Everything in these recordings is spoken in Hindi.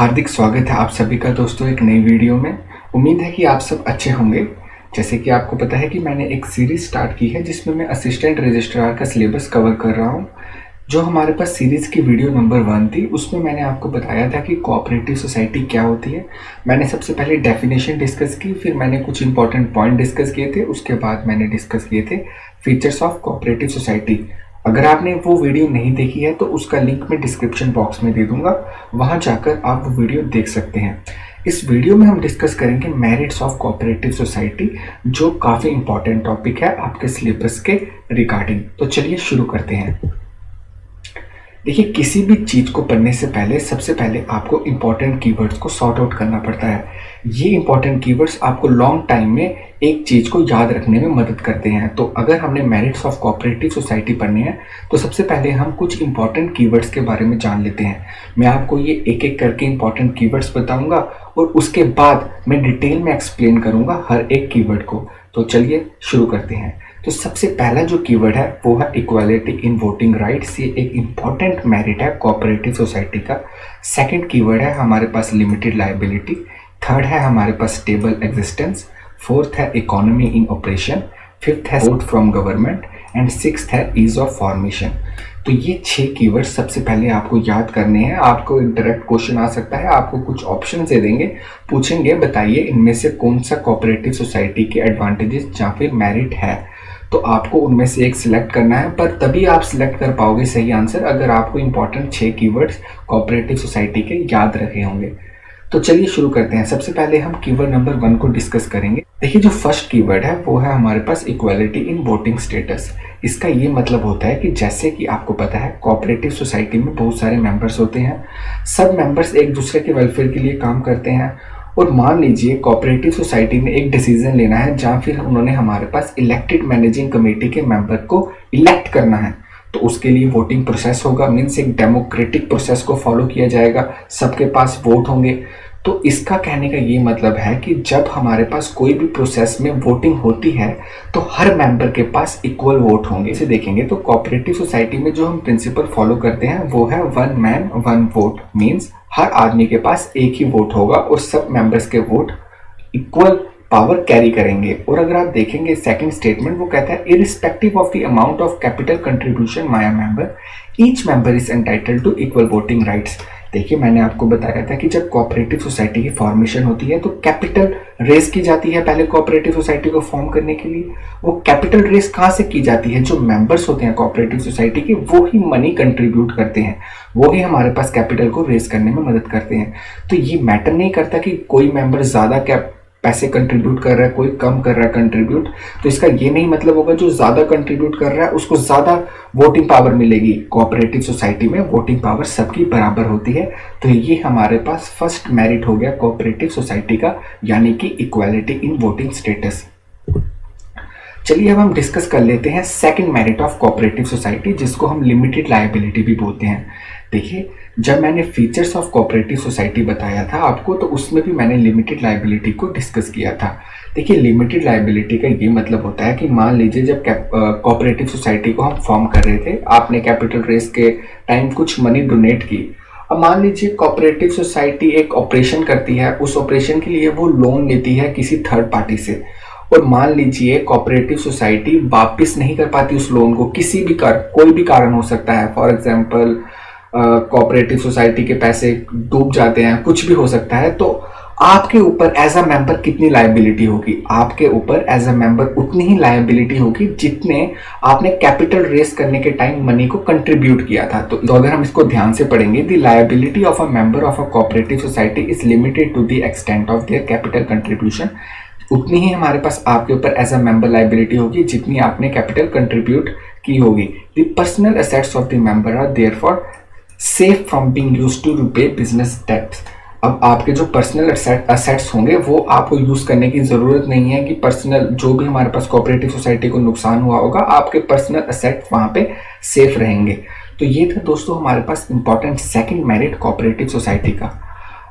हार्दिक स्वागत है आप सभी का दोस्तों एक नई वीडियो में। उम्मीद है कि आप सब अच्छे होंगे। जैसे कि आपको पता है कि मैंने एक सीरीज स्टार्ट की है जिसमें मैं असिस्टेंट रजिस्ट्रार का सिलेबस कवर कर रहा हूं। जो हमारे पास सीरीज की वीडियो नंबर 1 थी उसमें मैंने आपको बताया था कि कोऑपरेटिव सोसाइटी क्या होती है। मैंने सबसे पहले डेफिनेशन डिस्कस की, फिर मैंने कुछ इंपॉर्टेंट पॉइंट डिस्कस किए थे, उसके बाद मैंने डिस्कस किए थे फीचर्स ऑफ कोऑपरेटिव सोसाइटी। अगर आपने वो वीडियो नहीं देखी है तो उसका लिंक मैं डिस्क्रिप्शन बॉक्स में दे दूंगा, वहां जाकर आप वो वीडियो देख सकते हैं। इस वीडियो में हम डिस्कस करेंगे मेरिट्स ऑफ कोऑपरेटिव सोसाइटी, जो काफ़ी इंपॉर्टेंट टॉपिक है आपके सिलेबस के रिगार्डिंग। तो चलिए शुरू करते हैं। देखिए, किसी भी चीज़ को पढ़ने से पहले सबसे पहले आपको इंपॉर्टेंट कीवर्ड्स को सॉर्ट आउट करना पड़ता है। ये इंपॉर्टेंट कीवर्ड्स आपको लॉन्ग टाइम में एक चीज़ को याद रखने में मदद करते हैं। तो अगर हमने मेरिट्स ऑफ कोऑपरेटिव सोसाइटी पढ़नी है तो सबसे पहले हम कुछ इंपॉर्टेंट कीवर्ड्स के बारे में जान लेते हैं। मैं आपको ये एक एक करके इंपॉर्टेंट कीवर्ड्स बताऊंगा और उसके बाद मैं डिटेल में एक्सप्लेन करूंगा हर एक कीवर्ड को। तो चलिए शुरू करते हैं। तो सबसे पहला जो कीवर्ड है वो है इक्वालिटी इन वोटिंग राइट्स। ये एक इम्पॉर्टेंट मेरिट है कोऑपरेटिव सोसाइटी का। सेकंड कीवर्ड है हमारे पास लिमिटेड लायबिलिटी। थर्ड है हमारे पास स्टेबल एग्जिस्टेंस। फोर्थ है इकोनॉमी इन ऑपरेशन। फिफ्थ है support from government and sixth है ईज ऑफ फॉर्मेशन। तो ये 6 कीवर्ड सबसे पहले आपको याद करने हैं। आपको एक डायरेक्ट क्वेश्चन आ सकता है, आपको कुछ ऑप्शन दे देंगे, पूछेंगे बताइए इनमें से कौन सा कोऑपरेटिव सोसाइटी के एडवांटेजेस या फिर मेरिट है। तो आपको उनमें से एक सिलेक्ट करना है, पर तभी आप सिलेक्ट कर पाओगे सही आंसर अगर आपको इंपॉर्टेंट 6 कीवर्ड्स कोऑपरेटिव सोसाइटी के याद रखे होंगे। तो चलिए शुरू करते हैं। सबसे पहले हम कीवर्ड नंबर 1 को डिस्कस करेंगे। देखिए, जो फर्स्ट कीवर्ड है वो है हमारे पास इक्वालिटी इन वोटिंग स्टेटस। इसका ये मतलब होता है कि जैसे कि आपको पता है कोऑपरेटिव सोसाइटी में बहुत सारे मेंबर्स होते हैं। सब मेंबर्स एक दूसरे के वेलफेयर के लिए काम करते हैं। और मान लीजिए कोऑपरेटिव सोसाइटी में एक डिसीजन लेना है जहाँ फिर उन्होंने हमारे पास इलेक्टेड मैनेजिंग कमेटी के मेंबर को इलेक्ट करना है, तो उसके लिए वोटिंग प्रोसेस होगा। मीन्स एक डेमोक्रेटिक प्रोसेस को फॉलो किया जाएगा, सबके पास वोट होंगे। तो इसका कहने का ये मतलब है कि जब हमारे पास कोई भी प्रोसेस में वोटिंग होती है तो हर मेंबर के पास इक्वल वोट होंगे। इसे देखेंगे तो कोऑपरेटिव सोसाइटी में जो हम प्रिंसिपल फॉलो करते हैं वो है 1 मैन 1 वोट। मीन्स हर आदमी के पास एक ही वोट होगा और सब मेंबर्स के वोट इक्वल पावर कैरी करेंगे। और अगर आप देखेंगे सेकंड स्टेटमेंट, वो कहता है irrespective of the amount of capital contribution by a member, each member is entitled to equal voting rights. देखिए, मैंने आपको बताया था कि जब कोऑपरेटिव सोसाइटी की फॉर्मेशन होती है तो कैपिटल रेस की जाती है पहले कोऑपरेटिव सोसाइटी को फॉर्म करने के लिए। वो कैपिटल रेस कहाँ से की जाती है? जो मेंबर्स होते हैं कोऑपरेटिव सोसाइटी के वो ही मनी कंट्रीब्यूट करते हैं, वो ही हमारे पास कैपिटल को रेस करने में मदद करते हैं। तो ये मैटर नहीं करता कि कोई मेंबर ज्यादा पैसे कंट्रीब्यूट कर रहा है, कोई कम कर रहा है कंट्रीब्यूट। तो इसका ये नहीं मतलब होगा जो ज्यादा कंट्रीब्यूट कर रहा है उसको ज्यादा वोटिंग पावर मिलेगी। कोऑपरेटिव सोसाइटी में वोटिंग पावर सबकी बराबर होती है। तो ये हमारे पास फर्स्ट मेरिट हो गया कोऑपरेटिव सोसाइटी का, यानी कि इक्वालिटी इन वोटिंग स्टेटस। चलिए अब हम डिस्कस कर लेते हैं second merit of cooperative society, जिसको हम लिमिटेड लायबिलिटी भी बोलते हैं। देखिए, जब मैंने फीचर्स ऑफ कोऑपरेटिव सोसाइटी बताया था आपको तो उसमें भी मैंने लिमिटेड लायबिलिटी को डिस्कस किया था। देखिए, लिमिटेड लायबिलिटी का ये मतलब होता है कि मान लीजिए जब कोऑपरेटिव सोसाइटी को हम फॉर्म कर रहे थे, आपने कैपिटल रेस के टाइम कुछ मनी डोनेट की। अब मान लीजिए कोऑपरेटिव सोसाइटी एक ऑपरेशन करती है, उस ऑपरेशन के लिए वो लोन लेती है किसी थर्ड पार्टी से, और मान लीजिए कोऑपरेटिव सोसाइटी वापस नहीं कर पाती उस लोन को, किसी भी कोई भी कारण हो सकता है। फॉर एग्जांपल कोऑपरेटिव सोसाइटी के पैसे डूब जाते हैं, कुछ भी हो सकता है। तो आपके ऊपर एज अ मेंबर कितनी लायबिलिटी होगी? आपके ऊपर एज अ मेंबर उतनी ही लायबिलिटी होगी जितने आपने कैपिटल रेस करने के टाइम मनी को कंट्रीब्यूट किया था। तो अगर हम इसको ध्यान से पढ़ेंगे, the liability of a member of a cooperative society is limited to the extent of their capital contribution. उतनी ही हमारे पास आपके ऊपर एज अ मेंबर लायबिलिटी होगी जितनी आपने कैपिटल कंट्रीब्यूट की होगी। The personal assets of the member are therefore safe from being used to repay business debts. अब आपके जो पर्सनल असेट्स होंगे वो आपको यूज करने की जरूरत नहीं है कि पर्सनल जो भी हमारे पास कोऑपरेटिव सोसाइटी को नुकसान हुआ होगा, आपके पर्सनल असेट वहां पे सेफ रहेंगे। तो ये था दोस्तों हमारे पास important second merit cooperative society का।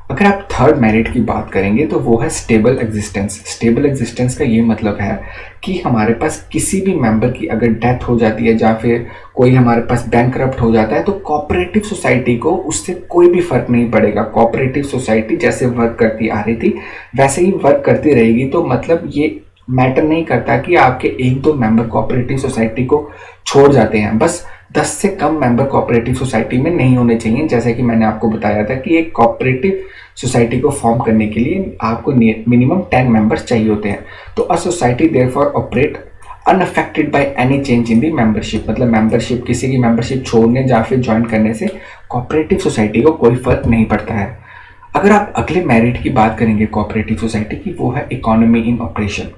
अगर आप थर्ड मेरिट की बात करेंगे तो वो है स्टेबल एग्जिस्टेंस। स्टेबल एग्जिस्टेंस का ये मतलब है कि हमारे पास किसी भी मेंबर की अगर डेथ हो जाती है या फिर कोई हमारे पास बैंकरप्ट हो जाता है तो कोऑपरेटिव सोसाइटी को उससे कोई भी फर्क नहीं पड़ेगा। कोऑपरेटिव सोसाइटी जैसे वर्क करती आ रही थी वैसे ही वर्क करती रहेगी। तो मतलब ये मैटर नहीं करता कि आपके एक दो मेंबर कोऑपरेटिव सोसाइटी को छोड़ जाते हैं, बस 10 से कम मेंबर कोऑपरेटिव सोसाइटी में नहीं होने चाहिए। जैसे कि मैंने आपको बताया था कि एक कोऑपरेटिव सोसाइटी को फॉर्म करने के लिए आपको मिनिमम 10 मेंबर्स चाहिए होते हैं। तो a society therefore operate unaffected by any change in the membership. मतलब मेंबरशिप, किसी की मेंबरशिप छोड़ने या फिर ज्वाइन करने से कोऑपरेटिव सोसाइटी को कोई फर्क नहीं पड़ता है। अगर आप अगले मेरिट की बात करेंगे कोऑपरेटिव सोसाइटी की, वो है इकोनॉमी इन ऑपरेशन।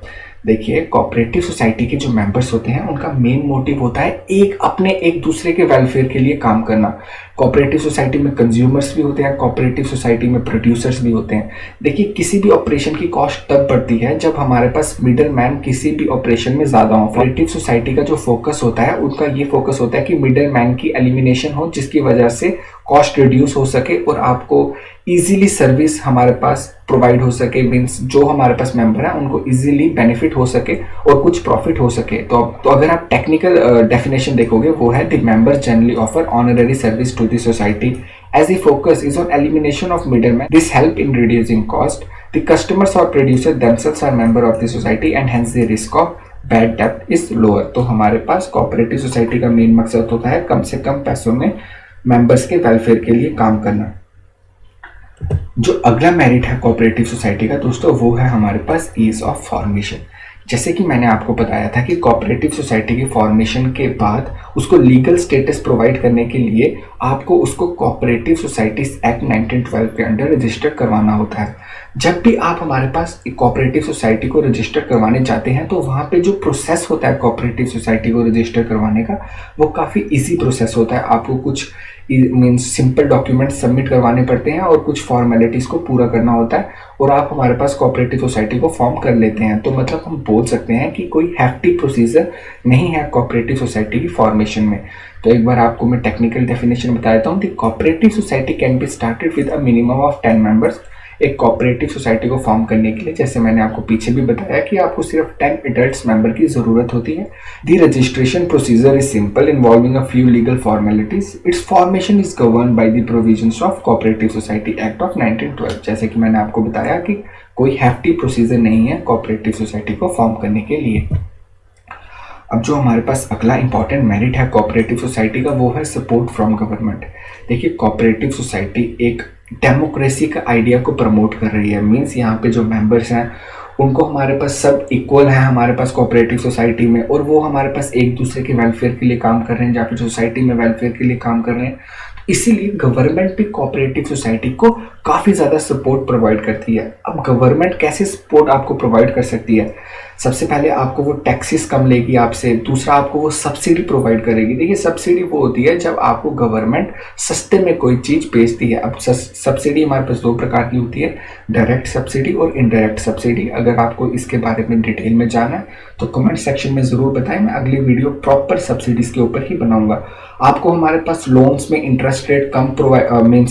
देखिए, कोऑपरेटिव सोसाइटी के जो मेंबर्स होते हैं उनका मेन मोटिव होता है एक दूसरे के वेलफेयर के लिए काम करना। कोऑपरेटिव सोसाइटी में कंज्यूमर्स भी होते हैं, कोऑपरेटिव सोसाइटी में प्रोड्यूसर्स भी होते हैं। देखिए, किसी भी ऑपरेशन की कॉस्ट तब बढ़ती है जब हमारे पास मिडल मैन किसी भी ऑपरेशन में ज़्यादा हो। कोऑपरेटिव सोसाइटी का जो फोकस होता है उनका ये फोकस होता है कि मिडल मैन की एलिमिनेशन हो, जिसकी वजह से कॉस्ट रिड्यूस हो सके और आपको इजीली सर्विस हमारे पास प्रोवाइड हो सके। मीन्स जो हमारे पास मेंबर है उनको इजीली बेनिफिट हो सके और कुछ प्रॉफिट हो सके। तो अगर आप टेक्निकल डेफिनेशन देखोगे वो है the member generally offer honorary service to the society as the focus is on elimination of middleman. This help in reducing cost. The customers और producer themselves are member of the society and hence the risk of bad डेब्ट इज लोअर। तो हमारे पास कोऑपरेटिव सोसाइटी का मेन मकसद होता है कम से कम पैसों में मेंबर्स के वेलफेयर के लिए काम करना। जो अगला मेरिट है कोऑपरेटिव सोसाइटी का दोस्तों, वो है हमारे पास ईज ऑफ फॉर्मेशन। जैसे कि मैंने आपको बताया था कि कोऑपरेटिव सोसाइटी की फॉर्मेशन के बाद उसको लीगल स्टेटस प्रोवाइड करने के लिए आपको उसको कोऑपरेटिव सोसाइटीज एक्ट 1912 के अंडर रजिस्टर करवाना होता है। जब भी आप हमारे पास एक कोऑपरेटिव सोसाइटी को रजिस्टर करवाने जाते हैं तो वहाँ पे जो प्रोसेस होता है कोऑपरेटिव सोसाइटी को रजिस्टर करवाने का, वो काफ़ी इजी प्रोसेस होता है। आपको कुछ मीन्स सिंपल डॉक्यूमेंट सबमिट करवाने पड़ते हैं और कुछ फॉर्मेलिटीज़ को पूरा करना होता है और आप हमारे पास कोऑपरेटिव सोसाइटी को फॉर्म कर लेते हैं। तो मतलब हम बोल सकते हैं कि कोई हैफ्टी प्रोसीजर नहीं है कोऑपरेटिव सोसाइटी की फॉर्मेशन में। तो एक बार आपको मैं टेक्निकल डेफिनेशन बता देता हूँ। The cooperative society can be started with a minimum of 10 members. एक कोऑपरेटिव सोसाइटी को फॉर्म करने के लिए, जैसे मैंने आपको पीछे भी बताया, कि आपको सिर्फ 10 एडल्ट्स मेंबर की जरूरत होती है। The registration procedure is simple involving a few legal formalities. It's formation is govern by the provisions of cooperative society act of 1912। जैसे कि मैंने आपको बताया कि कोई हैफ्टी प्रोसीजर नहीं है कोऑपरेटिव सोसाइटी को फॉर्म करने के लिए। अब जो हमारे पास अगला इंपॉर्टेंट मेरिट है कोऑपरेटिव सोसाइटी का, वो है सपोर्ट फ्रॉम गवर्नमेंट। देखिए, कोऑपरेटिव सोसाइटी एक डेमोक्रेसी का आइडिया को प्रमोट कर रही है। मीन्स यहाँ पे जो मेंबर्स हैं उनको हमारे पास सब इक्वल हैं हमारे पास कोऑपरेटिव सोसाइटी में, और वो हमारे पास एक दूसरे के वेलफेयर के लिए काम कर रहे हैं या फिर सोसाइटी में वेलफेयर के लिए काम कर रहे हैं। इसीलिए गवर्नमेंट भी कोऑपरेटिव सोसाइटी को काफ़ी ज़्यादा सपोर्ट प्रोवाइड करती है। अब गवर्नमेंट कैसे सपोर्ट आपको प्रोवाइड कर सकती है? सबसे पहले आपको वो टैक्सेस कम लेगी आपसे, दूसरा आपको वो सब्सिडी प्रोवाइड करेगी। देखिए, सब्सिडी वो होती है जब आपको गवर्नमेंट सस्ते में कोई चीज़ बेचती है। अब सब्सिडी हमारे पास दो प्रकार की होती है, डायरेक्ट सब्सिडी और इनडायरेक्ट सब्सिडी। अगर आपको इसके बारे में डिटेल में जाना है तो कमेंट सेक्शन में ज़रूर बताएं, मैं अगली वीडियो प्रॉपर सब्सिडीज़ के ऊपर ही बनाऊंगा। आपको हमारे पास लोन्स में इंटरेस्ट रेट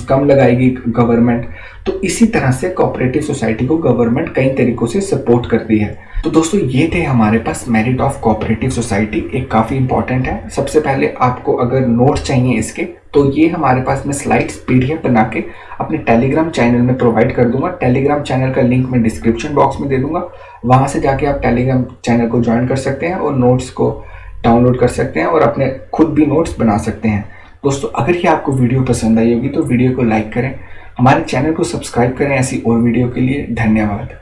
कम लगाएगी गवर्नमेंट। तो इसी तरह से कोऑपरेटिव सोसाइटी को गवर्नमेंट कई तरीकों से सपोर्ट करती है। तो दोस्तों, ये थे हमारे पास मेरिट ऑफ कोऑपरेटिव सोसाइटी, एक काफ़ी इंपॉर्टेंट है। सबसे पहले आपको अगर नोट्स चाहिए इसके, तो ये हमारे पास मैं स्लाइड्स पीडीएफ बना के अपने टेलीग्राम चैनल में प्रोवाइड कर दूंगा। टेलीग्राम चैनल का लिंक मैं डिस्क्रिप्शन बॉक्स में दे दूंगा, वहाँ से जाके आप टेलीग्राम चैनल को ज्वाइन कर सकते हैं और नोट्स को डाउनलोड कर सकते हैं और अपने खुद भी नोट्स बना सकते हैं। दोस्तों, अगर ये आपको वीडियो पसंद आई होगी तो वीडियो को लाइक करें, हमारे चैनल को सब्सक्राइब करें ऐसी और वीडियो के लिए। धन्यवाद।